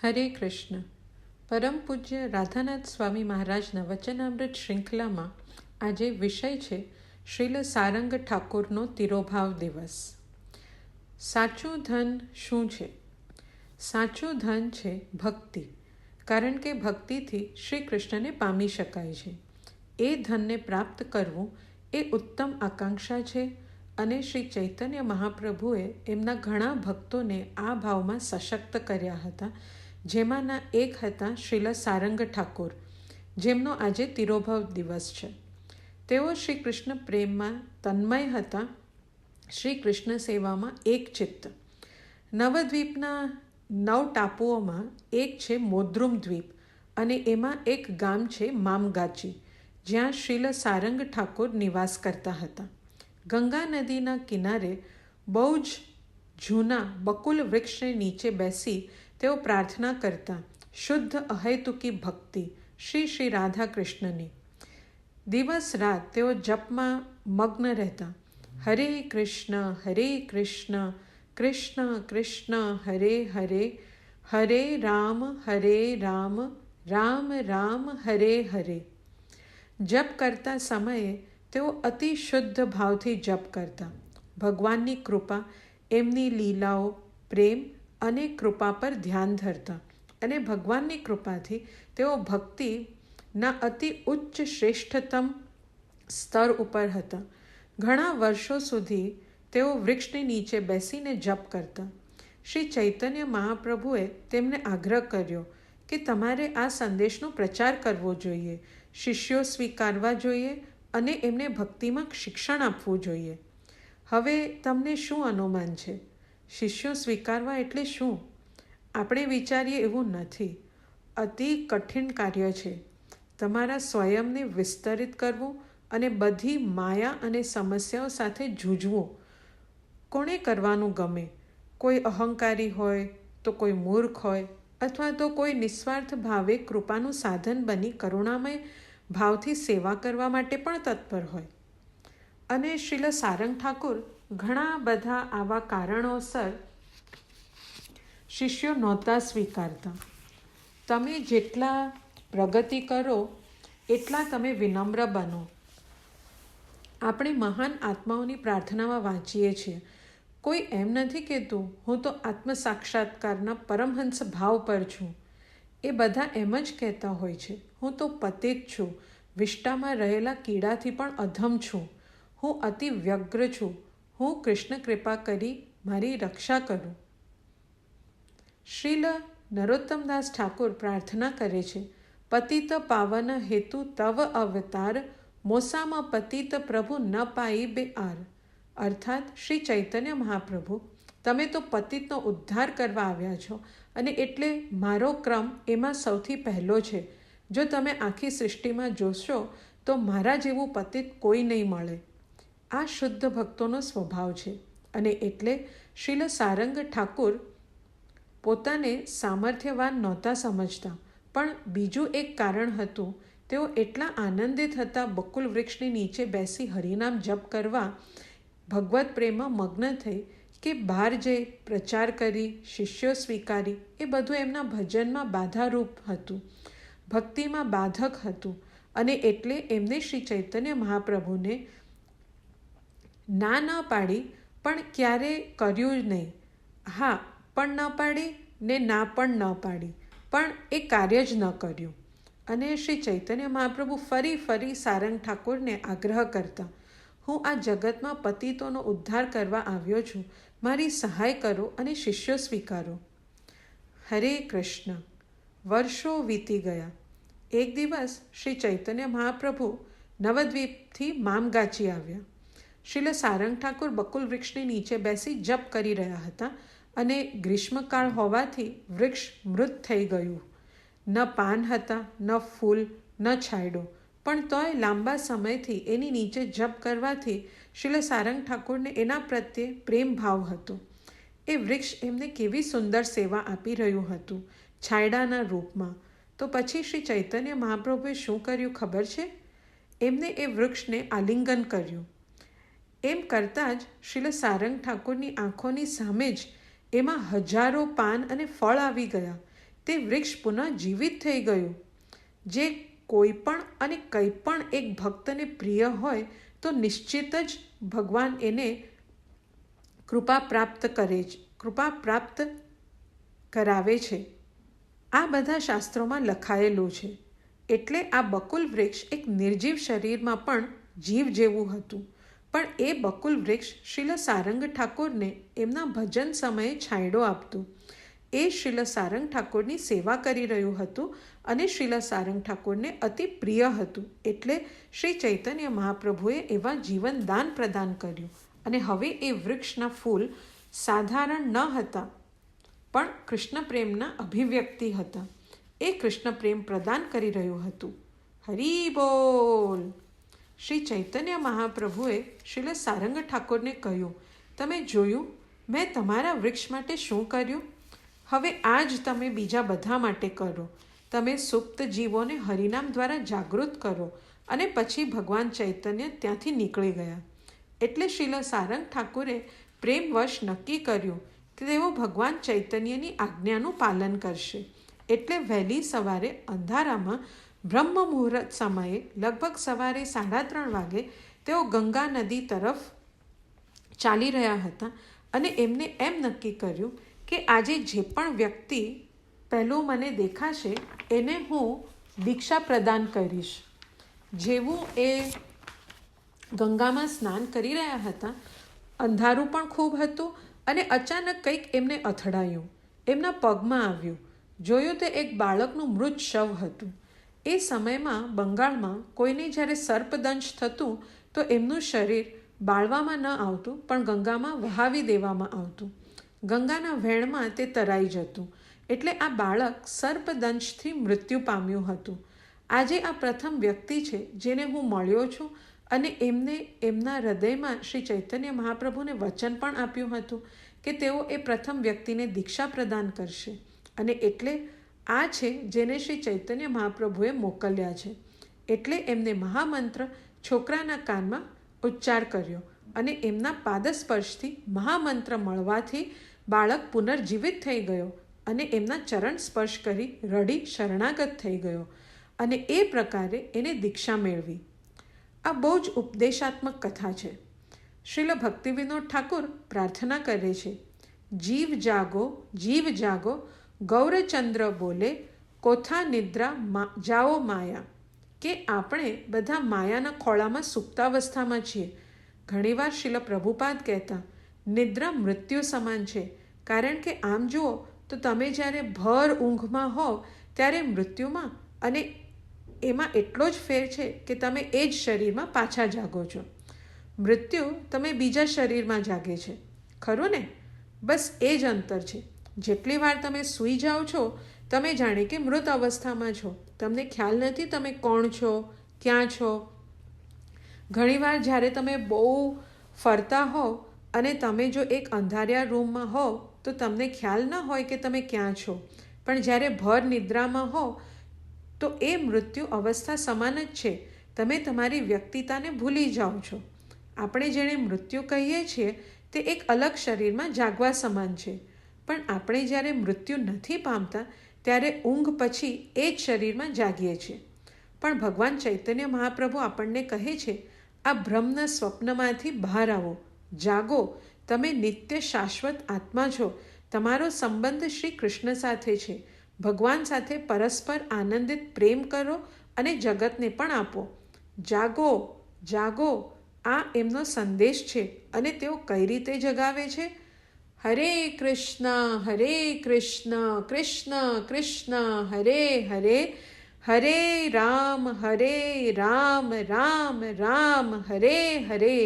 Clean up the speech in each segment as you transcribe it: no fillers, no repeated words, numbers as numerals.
હરે કૃષ્ણ. પરમ પૂજ્ય રાધાનાથ સ્વામી મહારાજના વચનામૃત શ્રૃંખલામાં આજે વિષય છે શ્રીલ સારંગ ઠાકુરનો તિરોભાવ દિવસ. સાચું ધન શું છે? સાચું ધન છે ભક્તિ, કારણ કે ભક્તિથી શ્રી કૃષ્ણને પામી શકાય છે. એ ધનને પ્રાપ્ત કરવું એ ઉત્તમ આકાંક્ષા છે અને શ્રી ચૈતન્ય મહાપ્રભુએ એમના ઘણા ભક્તોને આ ભાવમાં સશક્ત કર્યા હતા, જેમાંના એક હતા શ્રીલ સારંગ ઠાકુર, જેમનો આજે તિરોભાવ દિવસ છે. તેઓ શ્રી કૃષ્ણ પ્રેમમાં તન્મય હતા, શ્રી કૃષ્ણ સેવામાં એક ચિત્ત. નવદ્વીપના 9 ટાપુઓમાં એક છે મોદ્રુમ દ્વીપ અને એમાં એક ગામ છે મામગાચી, જ્યાં શ્રીલ સારંગ ઠાકુર નિવાસ કરતા હતા. ગંગા નદીના કિનારે બહુ જ જૂના બકુલ વૃક્ષને નીચે બેસી તેઓ પ્રાર્થના કરતા શુદ્ધ અહૈતુકી ભક્તિ શ્રી રાધા કૃષ્ણની. દિવસ રાત તેઓ જપમાં મગ્ન રહેતા. હરે કૃષ્ણ કૃષ્ણ કૃષ્ણ હરે હરે, હરે રામ રામ રામ હરે હરે. જપ કરતા સમયે તેઓ અતિ શુદ્ધ ભાવથી જપ કરતા. ભગવાનની કૃપા, એમની લીલાઓ, પ્રેમ અને કૃપા પર ધ્યાન ધરતા અને ભગવાનની કૃપાથી તેઓ ભક્તિના અતિ ઉચ્ચ શ્રેષ્ઠતમ સ્તર ઉપર હતા. ઘણા વર્ષો સુધી તેઓ વૃક્ષની નીચે બેસીને જપ કરતા. શ્રી ચૈતન્ય મહાપ્રભુએ તેમને આગ્રહ કર્યો કે તમારે આ સંદેશનો પ્રચાર કરવો જોઈએ, શિષ્યો સ્વીકારવા જોઈએ અને એમને ભક્તિમાં શિક્ષણ આપવું જોઈએ. હવે તમને શું અનુમાન છે? શિષ્યો સ્વીકારવા એટલે શું? આપણે વિચારીએ એવું નથી. અતિ કઠિન કાર્ય છે. તમારા સ્વયંને વિસ્તરિત કરવું અને બધી માયા અને સમસ્યાઓ સાથે જૂઝવું. કોણે કરવાનું ગમે? કોઈ અહંકારી હોય તો કોઈ મૂર્ખ હોય, અથવા તો કોઈ નિસ્વાર્થ ભાવે કૃપાનું સાધન બની કરુણામય ભાવથી સેવા કરવા માટે પણ તત્પર હોય. અને શ્રીલ સારંગ ઠાકુર ઘણા બધા આવા કારણોસર શિષ્યો નહોતા સ્વીકારતા. તમે જેટલા પ્રગતિ કરો એટલા તમે વિનમ્ર બનો. આપણે મહાન આત્માઓની પ્રાર્થનામાં વાંચીએ છીએ, કોઈ એમ નથી કહેતું હું તો આત્મ સાક્ષાત્કારના પરમહંસ ભાવ પર છું. એ બધા એમ જ કહેતા હોય છે, હું તો પતિત છું, વિષ્ટામાં રહેલા કીડાથી પણ અધમ છું, હું અતિ વ્યગ્ર છું, હું કૃષ્ણ કૃપા કરી મારી રક્ષા કરું. શ્રીલ નરોત્તમદાસ ઠાકુર પ્રાર્થના કરે છે, પતિત પાવન હેતુ તવ અવતાર, મોસામાં પતિત પ્રભુ ન પાઈ બે આર. અર્થાત શ્રી ચૈતન્ય મહાપ્રભુ, તમે તો પતિતનો ઉદ્ધાર કરવા આવ્યા છો અને એટલે મારો ક્રમ એમાં સૌથી પહેલો છે. જો તમે આખી સૃષ્ટિમાં જોશો તો મારા જેવું પતિત કોઈ નહીં મળે. આ શુદ્ધ ભક્તોનો સ્વભાવ છે અને એટલે શ્રીલ સારંગ ઠાકુર પોતાને સામર્થ્યવાન નહોતા સમજતા, પણ બીજું એક કારણ હતું. તેઓ એટલા આનંદિત હતા બકુલ વૃક્ષની નીચે બેસી હરિનામ જપ કરવા, ભગવત પ્રેમમાં મગ્ન થઈ કે બહાર જઈ પ્રચાર કરી, શિષ્યો સ્વીકારી, એ બધું એમના ભજનમાં બાધારૂપ હતું, ભક્તિમાં બાધક હતું. અને એટલે એમને શ્રી ચૈતન્ય મહાપ્રભુને ના ન પાડી પણ ક્યારે કર્યું જ નહીં. હા પણ ન પાડી ને ના પણ ન પાડી, પણ એ કાર્ય જ ન કર્યું. અને શ્રી ચૈતન્ય મહાપ્રભુ ફરી સારંગ ઠાકુરને આગ્રહ કરતા, હું આ જગતમાં પતિતોનો ઉદ્ધાર કરવા આવ્યો છું, મારી સહાય કરો અને શિષ્યો સ્વીકારો. હરે કૃષ્ણ. વર્ષો વીતી ગયા. એક દિવસ શ્રી ચૈતન્ય મહાપ્રભુ નવદ્વીપથી મામગાચી આવ્યા. શ્રીલ સારંગ ઠાકુર બકુલ વૃક્ષની નીચે બેસી જપ કરી રહ્યા હતા અને ગ્રીષ્મકાળ હોવાથી વૃક્ષ મૃત થઈ ગયું. ન પાન હતા, ન ફૂલ, ન છાંયડો, પણ તોય લાંબા સમયથી એની નીચે જપ કરવાથી શ્રીલ સારંગ ઠાકુરને એના પ્રત્યે પ્રેમ ભાવ હતો. એ વૃક્ષ એમને કેવી સુંદર સેવા આપી રહ્યું હતું છાંયડાના રૂપમાં. તો પછી શ્રી ચૈતન્ય મહાપ્રભુએ શું કર્યું ખબર છે? એમને એ વૃક્ષને આલિંગન કર્યું. એમ કરતાં જ શ્રીલ સારંગ ઠાકુરની આંખોની સામે જ એમાં હજારો પાન અને ફળ આવી ગયા. તે વૃક્ષ પુનઃ જીવિત થઈ ગયું. જે કોઈ પણ અને કંઈ પણ એક ભક્તને પ્રિય હોય તો નિશ્ચિત જ ભગવાન એને કૃપા પ્રાપ્ત કરાવે છે. આ બધા શાસ્ત્રોમાં લખાયેલું છે. એટલે આ બકુલ વૃક્ષ એક નિર્જીવ શરીરમાં પણ જીવ જેવું હતું. પણ એ બકુલ વૃક્ષ શ્રીલ સારંગ ઠાકોરને એમના ભજન સમયે છાંયડો આપતું. એ શ્રીલ સારંગ ઠાકોરની સેવા કરી રહ્યું હતું અને શ્રીલ સારંગ ઠાકોરને અતિ પ્રિય હતું. એટલે શ્રી ચૈતન્ય મહાપ્રભુએ એવા જીવન દાન પ્રદાન કર્યું. અને હવે એ વૃક્ષના ફૂલ સાધારણ ન હતા, પણ કૃષ્ણ પ્રેમના અભિવ્યક્તિ હતા. એ કૃષ્ણ પ્રેમ પ્રદાન કરી રહ્યું હતું. હરિ બોલ. શ્રી ચૈતન્ય મહાપ્રભુએ શ્રીલ સારંગ ઠાકોરને કહ્યું, તમે જોયું મેં તમારા વૃક્ષ માટે શું કર્યું? હવે આ જ તમે બીજા બધા માટે કરો. તમે સુપ્ત જીવોને હરિનામ દ્વારા જાગૃત કરો. અને પછી ભગવાન ચૈતન્ય ત્યાંથી નીકળી ગયા. એટલે શ્રીલ સારંગ ઠાકુરે પ્રેમવશ નક્કી કર્યું કે તેઓ ભગવાન ચૈતન્યની આજ્ઞાનું પાલન કરશે. એટલે વહેલી સવારે અંધારામાં બ્રહ્મ મુહૂર્ત સમયે લગભગ સવારે 3:30 વાગે તેઓ ગંગા નદી તરફ ચાલી રહ્યા હતા. અને એમને એમ નક્કી કર્યું કે આજે જે પણ વ્યક્તિ પહેલું મને દેખાશે એને હું દીક્ષા પ્રદાન કરીશ. જેવું એ ગંગામાં સ્નાન કરી રહ્યા હતા, અંધારું પણ ખૂબ હતું અને અચાનક કંઈક એમને અથડાયું. એમના પગમાં આવ્યું. જોયું તે એક બાળકનું મૃત શવ હતું. એ સમયમાં બંગાળમાં કોઈને જ્યારે સર્પદંશ થતું તો એમનું શરીર બાળવામાં ન આવતું, પણ ગંગામાં વહાવી દેવામાં આવતું. ગંગાના વહેણમાં તે તરાઈ જતું. એટલે આ બાળક સર્પદંશથી મૃત્યુ પામ્યું હતું. આજે આ પ્રથમ વ્યક્તિ છે જેને હું મળ્યો છું અને એમને એમના હૃદયમાં શ્રી ચૈતન્ય મહાપ્રભુને વચન પણ આપ્યું હતું કે તેઓ એ પ્રથમ વ્યક્તિને દીક્ષા પ્રદાન કરશે. અને એટલે આ છે જેને શ્રી ચૈતન્ય મહાપ્રભુએ મોકલ્યા છે. એટલે એમને મહામંત્ર છોકરાના કાનમાં ઉચ્ચાર કર્યો અને એમના પાદસ્પર્શથી મહામંત્ર મળવાથી બાળક પુનર્જીવિત થઈ ગયો અને એમના ચરણ સ્પર્શ કરી રડી શરણાગત થઈ ગયો અને એ પ્રકારે એને દીક્ષા મેળવી. આ બહુ જ ઉપદેશાત્મક કથા છે. શ્રીલ ભક્તિવિનોદ ઠાકુર પ્રાર્થના કરે છે, જીવ જાગો ગૌરચંદ્ર બોલે, કોથા નિદ્રા જાઓ માયા. કે આપણે બધા માયાના ખોળામાં સુપ્તાવસ્થામાં છીએ. ઘણીવાર શ્રીલ પ્રભુપાદ કહેતા, નિદ્રા મૃત્યુ સમાન છે. કારણ કે આમ જુઓ તો તમે જ્યારે ભર ઊંઘમાં હોવ ત્યારે મૃત્યુમાં અને એમાં એટલો જ ફેર છે કે તમે એ જ શરીરમાં પાછા જાગો છો. મૃત્યુ તમે બીજા શરીરમાં જાગે છે, ખરું ને? બસ એ જ અંતર છે. જેટલી વાર તમે સૂઈ જાઓ છો તમે જાણે કે મૃત અવસ્થામાં છો. તમને ખ્યાલ નથી તમે કોણ છો, ક્યાં છો. ઘણીવાર જ્યારે તમે બહુ ફરતા હોવ અને તમે જો એક અંધારિયા રૂમમાં હોવ તો તમને ખ્યાલ ન હોય કે તમે ક્યાં છો. પણ જ્યારે ભર નિદ્રામાં હોવ તો એ મૃત્યુ અવસ્થા સમાન જ છે. તમે તમારી વ્યક્તિતાને ભૂલી જાઓ છો. આપણે જેણે મૃત્યુ કહીએ છીએ તે એક અલગ શરીરમાં જાગવા સમાન છે. પણ આપણે જ્યારે મૃત્યુ નથી પામતા ત્યારે ઊંઘ પછી એ જ શરીરમાં જાગીએ છીએ. પણ ભગવાન ચૈતન્ય મહાપ્રભુ આપણને કહે છે, આ બ્રહ્મના સ્વપ્નમાંથી બહાર આવો, જાગો. તમે નિત્ય શાશ્વત આત્મા છો. તમારો સંબંધ શ્રી કૃષ્ણ સાથે છે. ભગવાન સાથે પરસ્પર આનંદિત પ્રેમ કરો અને જગતને પણ આપો. જાગો. આ એમનો સંદેશ છે. અને તેઓ કઈ રીતે જગાવે છે? હરે કૃષ્ણ કૃષ્ણ કૃષ્ણ હરે હરે, હરે રામ રામ રામ હરે હરે.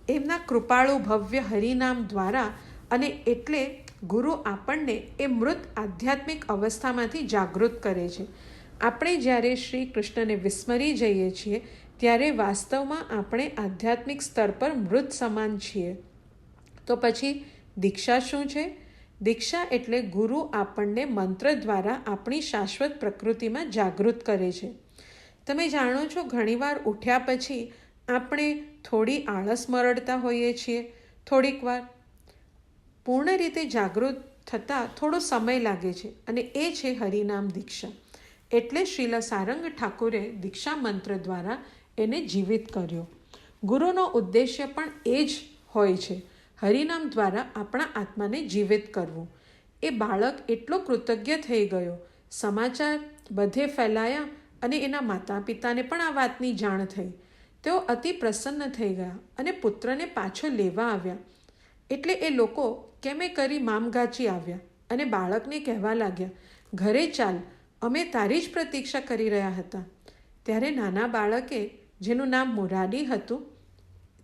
એમના કૃપાળુ ભવ્ય હરિનામ દ્વારા. અને એટલે ગુરુ આપણને એ મૃત આધ્યાત્મિક અવસ્થામાંથી જાગૃત કરે છે. આપણે જ્યારે શ્રી કૃષ્ણને વિસ્મરી જઈએ છીએ ત્યારે વાસ્તવમાં આપણે આધ્યાત્મિક સ્તર પર મૃત સમાન છીએ. તો પછી દીક્ષા શું છે? દીક્ષા એટલે ગુરુ આપણને મંત્ર દ્વારા આપણી શાશ્વત પ્રકૃતિમાં જાગૃત કરે છે. તમે જાણો છો ઘણીવાર ઉઠ્યા પછી આપણે થોડી આળસ મરડતા હોઈએ છીએ. થોડીક વાર પૂર્ણ રીતે જાગૃત થતાં થોડો સમય લાગે છે અને એ છે હરિનામ દીક્ષા. એટલે શ્રીલ સારંગ ઠાકુરે દીક્ષા મંત્ર દ્વારા એને જીવિત કર્યો. ગુરુનો ઉદ્દેશ્ય પણ એ જ હોય છે, હરિનામ દ્વારા આપણા આત્માને જીવિત કરવું. એ બાળક એટલો કૃતજ્ઞ થઈ ગયો. સમાચાર બધે ફેલાયા અને એના માતા પિતાને પણ આ વાતની જાણ થઈ. તેઓ અતિ પ્રસન્ન થઈ ગયા અને પુત્રને પાછો લેવા આવ્યા. એટલે એ લોકો કેમે કરી મામગાચી આવ્યા અને બાળકને કહેવા લાગ્યા, ઘરે ચાલ, અમે તારી જ પ્રતીક્ષા કરી રહ્યા હતા. ત્યારે નાના બાળકે, જેનું નામ મુરારી હતું,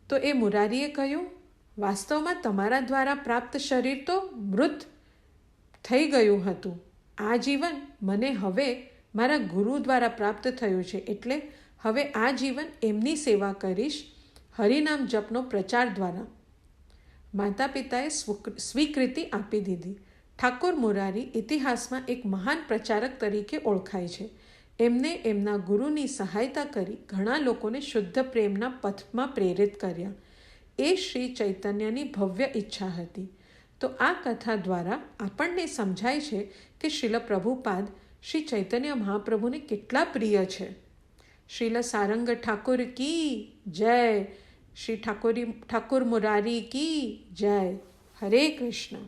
તો એ મુરારીએ કહ્યું, વાસ્તવમાં તમારા દ્વારા પ્રાપ્ત શરીર તો મૃત થઈ ગયું હતું. આ જીવન મને હવે મારા ગુરુ દ્વારા પ્રાપ્ત થયું છે. એટલે હવે આ જીવન એમની સેવા કરીશ, હરિનામ જપનો પ્રચાર દ્વારા. માતા પિતાએ સ્વીકૃતિ આપી દીધી. ઠાકોર મુરારી ઇતિહાસમાં એક મહાન પ્રચારક તરીકે ઓળખાય છે. એમને એમના ગુરુની સહાયતા કરી ઘણા લોકોને શુદ્ધ પ્રેમના પથમાં પ્રેરિત કર્યા. એ શ્રી ચૈતન્યની ભવ્ય ઈચ્છા હતી. તો આ કથા દ્વારા આપણને સમજાય છે કે શ્રીલ પ્રભુપાદ શ્રી ચૈતન્ય મહાપ્રભુને કેટલા પ્રિય છે. શ્રીલ સારંગ ઠાકુર કી જય. શ્રી ઠાકોર મુરારી કી જય. હરે કૃષ્ણ.